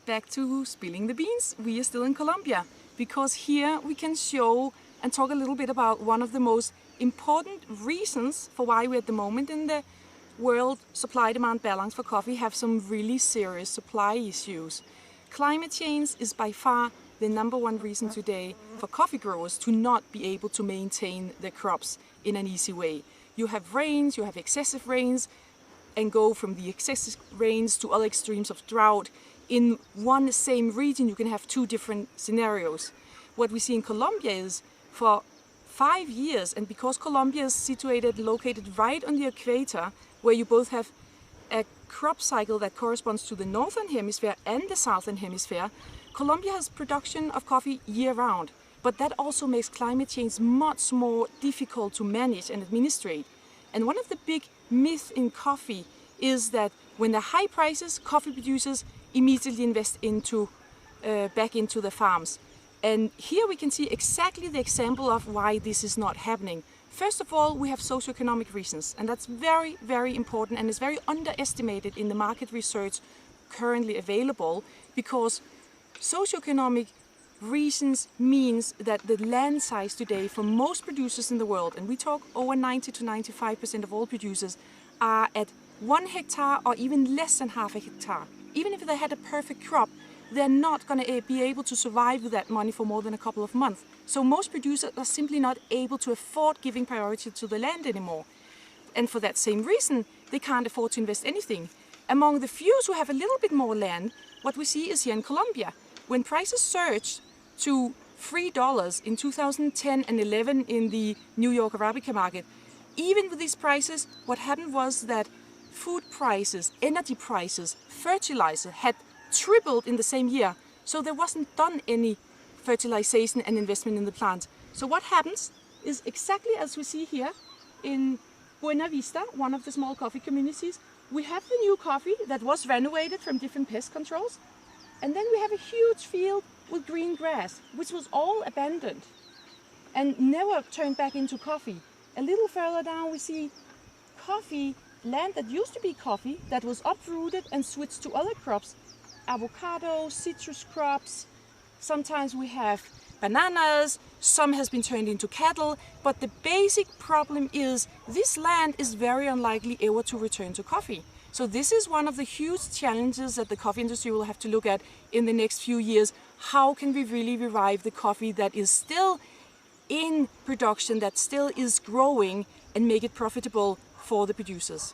back to Spilling the Beans. We are still in Colombia because here we can show and talk a little bit about one of the most important reasons for why we at the moment in the world supply-demand balance for coffee have some really serious supply issues. Climate change is by far the #1 reason today for coffee growers to not be able to maintain their crops in an easy way. You have rains, you have excessive rains, and go from the excessive rains to other extremes of drought. In one same region you can have two different scenarios. What we see in Colombia is for 5 years, and because Colombia is located right on the equator, where you both have a crop cycle that corresponds to the northern hemisphere and the southern hemisphere, Colombia has production of coffee year-round. But that also makes climate change much more difficult to manage and administrate. And one of the big myths in coffee is that when there are high prices, coffee producers immediately invest back into the farms. And here we can see exactly the example of why this is not happening. First of all, we have socio-economic reasons, and that's very, very important, and is very underestimated in the market research currently available, because socio-economic reasons means that the land size today for most producers in the world, and we talk over 90 to 95% of all producers, are at 1 hectare or even less than half a hectare. Even if they had a perfect crop, they're not going to be able to survive with that money for more than a couple of months. So most producers are simply not able to afford giving priority to the land anymore. And for that same reason, they can't afford to invest anything. Among the few who have a little bit more land, what we see is here in Colombia. When prices surged to $3 in 2010 and 11 in the New York Arabica market, even with these prices, what happened was that food prices, energy prices, fertilizer had tripled in the same year. So there wasn't done any fertilization and investment in the plant. So what happens is exactly as we see here in Buena Vista, one of the small coffee communities. We have the new coffee that was renovated from different pest controls. And then we have a huge field with green grass, which was all abandoned and never turned back into coffee. A little further down we see coffee, land that used to be coffee, that was uprooted and switched to other crops. Avocado, citrus crops, sometimes we have bananas, some has been turned into cattle, but the basic problem is this land is very unlikely ever to return to coffee. So this is one of the huge challenges that the coffee industry will have to look at in the next few years. How can we really revive the coffee that is still in production, that still is growing, and make it profitable for the producers?